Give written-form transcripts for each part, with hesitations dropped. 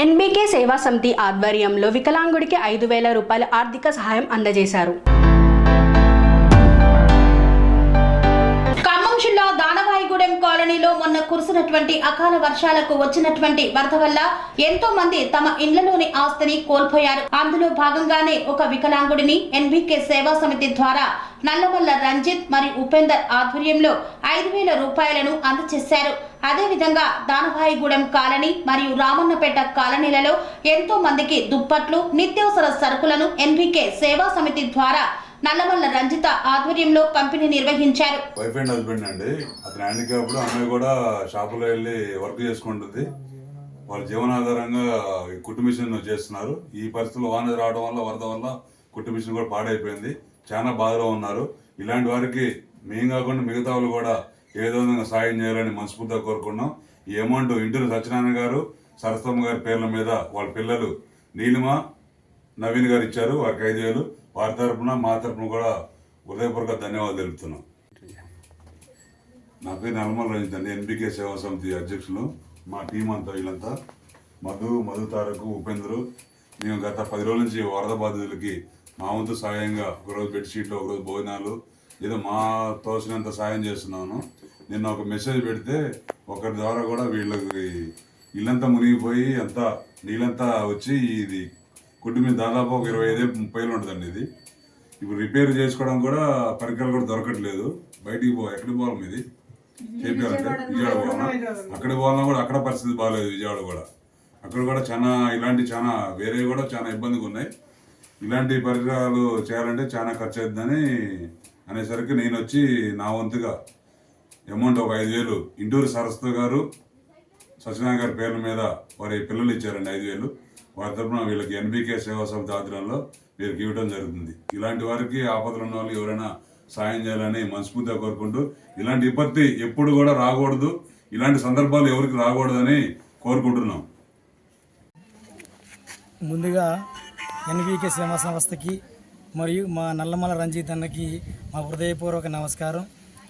NBK సేవా సమితి ఆధ్వర్యంలో వికలాంగుడికి 5,000 రూపాయల ఆర్థిక సహాయం అందజేశారు. ఖమ్మం జిల్లా దానవాయిగూడెం కాలనీలో మొన్న కురిసినటువంటి అకాల వర్షాలకు వచ్చినటువంటి వరద వల్ల ఎంతో మంది తమ ఇళ్లలోని ఆస్తిని కోల్పోయారు. అందులో భాగంగానే ఒక వికలాంగుడిని ఎన్బీకే సేవా సమితి ద్వారా నల్లమల్ల రంజిత్ మరియు ఉపేందర్ ఆధ్వర్యంలో 5,000 రూపాయలను అందజేశారు. అదేవిధంగా దానవాయిగూడెం కాలనీ మరియు రామన్నపేట కాలనీలలో ఎంతో మందికి దుప్పట్లు, నిత్యావసర సరుకులను ఎన్బీకే సేవా సమితి ద్వారా నల్లమల్ల రంజిత ఆధ్వర్యంలో పంపిణీ నిర్వహించారు. వైఫ్ అండ్ హస్బెండ్ అండి. అతని హ్యాండిక్యాప్డ్, అమ్మాయి కూడా షాపులో వెళ్ళి వర్క్ చేసుకుంటుంది. వాళ్ళ జీవనాధారంగా కుట్టు మిషన్ చేస్తున్నారు. ఈ పరిస్థితుల్లో వాన రావడం వల్ల, వరద వల్ల కుట్టు మిషన్ కూడా పాడైపోయింది. చాలా బాధలో ఉన్నారు. ఇలాంటి వారికి మేము కాకుండా మిగతా వాళ్ళు కూడా ఏదో విధంగా సాయం చేయాలని మనస్ఫూర్తిగా కోరుకున్నాం. ఈ అమౌంట్ ఇంటూరు సత్యనారాయణ గారు, సరస్వమ్మ గారి పేర్ల మీద వాళ్ళ పిల్లలు నీలిమ, నవీన్ గారు ఇచ్చారు. వారికి 5,000. వారి తరఫున మా తరఫున కూడా హృదయపూర్వక ధన్యవాదాలు తెలుపుతున్నాం. నా పేరు నల్లమల్ల రంజిత్ అండి, ఎన్బీకే సేవా సమితి అధ్యక్షులు. మా టీం అంతా వీళ్ళంతా మధు తారకు, ఉపేంద్రు. మేము గత 10 రోజుల నుంచి వరద బాధితులకి మా వంతు సాయంగా ఒకరోజు బెడ్షీట్లు, ఒకరోజు భోజనాలు, ఏదో మా తోసినంత సాయం చేస్తున్నాను. నిన్న ఒక మెసేజ్ పెడితే ఒకరి ద్వారా కూడా వీళ్ళకి ఇల్లంతా మునిగిపోయి అంతా నీళ్ళంతా వచ్చి ఇది కుట్టు మీద దాదాపు ఒక 25,000-30,000 ఉంటుందండి. ఇది ఇప్పుడు రిపేర్ చేసుకోవడం కూడా పరికరాలు కూడా దొరకట్లేదు. బయటికి ఎక్కడికి పోవాలి, ఇది చేయాలంటే విజయవాడ పోవాలన్నా, అక్కడికి పోవాలన్నా కూడా అక్కడ పరిస్థితి బాగాలేదు. విజయవాడ కూడా అక్కడ కూడా చాలా వేరే కూడా చాలా ఇబ్బందిగా ఉన్నాయి. ఇలాంటి పరికరాలు చేయాలంటే చాలా ఖర్చు అవుతుందని అనేసరికి నేను వచ్చి నా వంతుగా అమౌంట్ ఒక 5,000 ఇంటూరు సరస్వతి గారు, సత్యనారాయణ గారి పేర్ల మీద వారి పిల్లలు ఇచ్చారండి 5,000. వారి తరఫున వీళ్ళకి ఎన్బీకే సేవా సమితి ఆధ్వర్యంలో వీరికి ఇవ్వడం జరుగుతుంది. ఇలాంటి వారికి ఆపదలు ఉన్న వాళ్ళు ఎవరైనా సాయం చేయాలని మనస్ఫూర్తిగా కోరుకుంటూ, ఇలాంటి విపత్తి ఎప్పుడు కూడా రాకూడదు, ఇలాంటి సందర్భాలు ఎవరికి రాకూడదని కోరుకుంటున్నాం. ముందుగా ఎన్బీకే సేవా సంస్థకి మరియు మా నల్లమల్ల రంజిత్ అన్నకి మా హృదయపూర్వక నమస్కారం.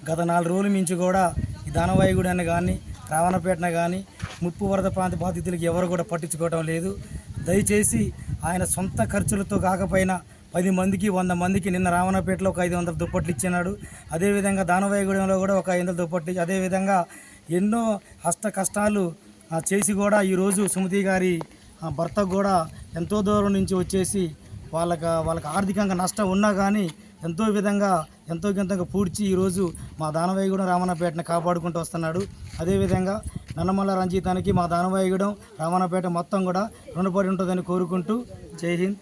గత 4 రోజుల నుంచి కూడా ఈ దానవాయిగూడెన్ని కానీ, రావణపేటన కానీ ముప్పు వరద ప్రాంత బాధితులకు ఎవరు కూడా పట్టించుకోవడం లేదు. దయచేసి ఆయన సొంత ఖర్చులతో కాకపోయినా 10 మందికి 100 మందికి నిన్న రావణపేటలో ఒక 500 దుప్పట్లు ఇచ్చినాడు. అదేవిధంగా దానవాయిగూడెంలో కూడా ఒక 500 దుప్పట్లు. అదేవిధంగా ఎన్నో కష్టాలు చేసి కూడా ఈరోజు సుమతి గారి భర్తకు కూడా ఎంతో దూరం నుంచి వచ్చేసి వాళ్ళకి ఆర్థికంగా నష్టం ఉన్నా కానీ ఎంతో విధంగా పూడ్చి ఈరోజు మా దానవాయిగూడెం రామన్నపేటను కాపాడుకుంటూ వస్తున్నాడు. అదేవిధంగా నల్లమల్ల రంజితానికి మా దానవాయిగూడెం రామన్నపేట మొత్తం కూడా రుణపడి ఉంటుందని కోరుకుంటూ జై హింద్.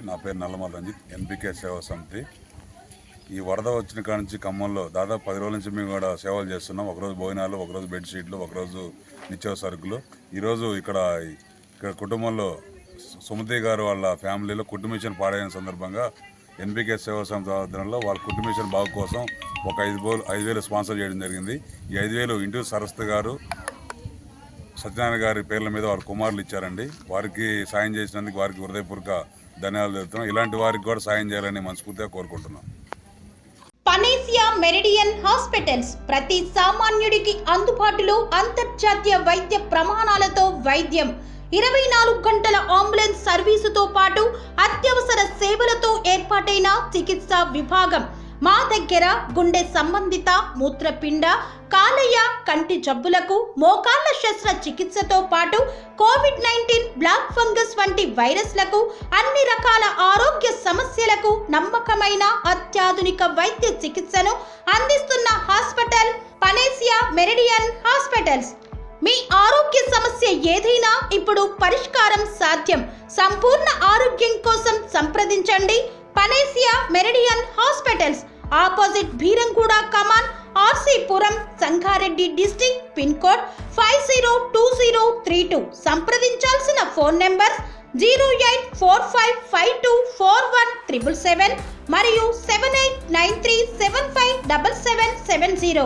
నా పేరు నల్లమల్ల రంజిత్, ఎన్బీకే సేవా సమితి. ఈ వరద వచ్చిన కాడ నుంచి ఖమ్మంలో దాదాపు 10 రోజుల నుంచి మేము కూడా సేవలు చేస్తున్నాం. ఒకరోజు భోజనాలు, ఒకరోజు బెడ్షీట్లు, ఒకరోజు నిత్యావసర సరుకులు. ఈరోజు ఇక్కడ కుటుంబంలో సుమతి గారు వాళ్ళ ఫ్యామిలీలో కుట్టు మిషన్ పాడైన సందర్భంగా ఎన్బీకే సేవా సమితి ఆధ్వర్యంలో వాళ్ళ కుట్టు మిషన్ బాగు కోసం ఒక 5,000 స్పాన్సర్ చేయడం జరిగింది. ఈ 5,000 ఇంటూ సరస్వతి గారు, సత్యనారాయణ గారి పేర్ల మీద వారి కుమారులు ఇచ్చారండి. వారికి సాయం చేసినందుకు వారికి హృదయపూర్వక ధన్యవాదాలు తెలుపుతున్నాం. ఇలాంటి వారికి కూడా సాయం చేయాలని మనస్ఫూర్తిగా కోరుకుంటున్నాం. పనేసియా మెరిడియన్ హాస్పిటల్స్ ప్రతి సామాన్యుడికి అందుబాటులో అంతర్జాతీయ వైద్య ప్రమాణాలతో వైద్యం, 24 గంటల అంబులెన్స్ సర్వీసుతో పాటు అత్యవసర సేవలతో ఏర్పాటైన చికిత్సా విభాగం. మా దగ్గర గుండె సంబంధిత, మూత్రపిండ, కాలేయ, కంటి జబ్బులకు, మోకాళ్ల శస్త్ర చికిత్సతో పాటు కోవిడ్-19, బ్లాక్ ఫంగస్ వంటి వైరస్లకు, అన్ని రకాల ఆరోగ్య సమస్యలకు నమ్మకమైన అత్యాధునిక వైద్య చికిత్సను అందిస్తున్న హాస్పిటల్ పనేసియా మెరిడియన్ హాస్పిటల్స్. మీ ఆరోగ్య సమస్య ఏదైనా ఇప్పుడు పరిష్కారం సాధ్యం. సంపూర్ణ ఆరోగ్యం కోసం సంప్రదించండి Panacea Meridian hospitals. Opposite Bheeramguda Kaman, RC Puram, Sangareddy district. Pin code 502032. సంప్రదించాల్సిన ఫోన్ నెంబర్ 0845524177 మరియు 7893757770.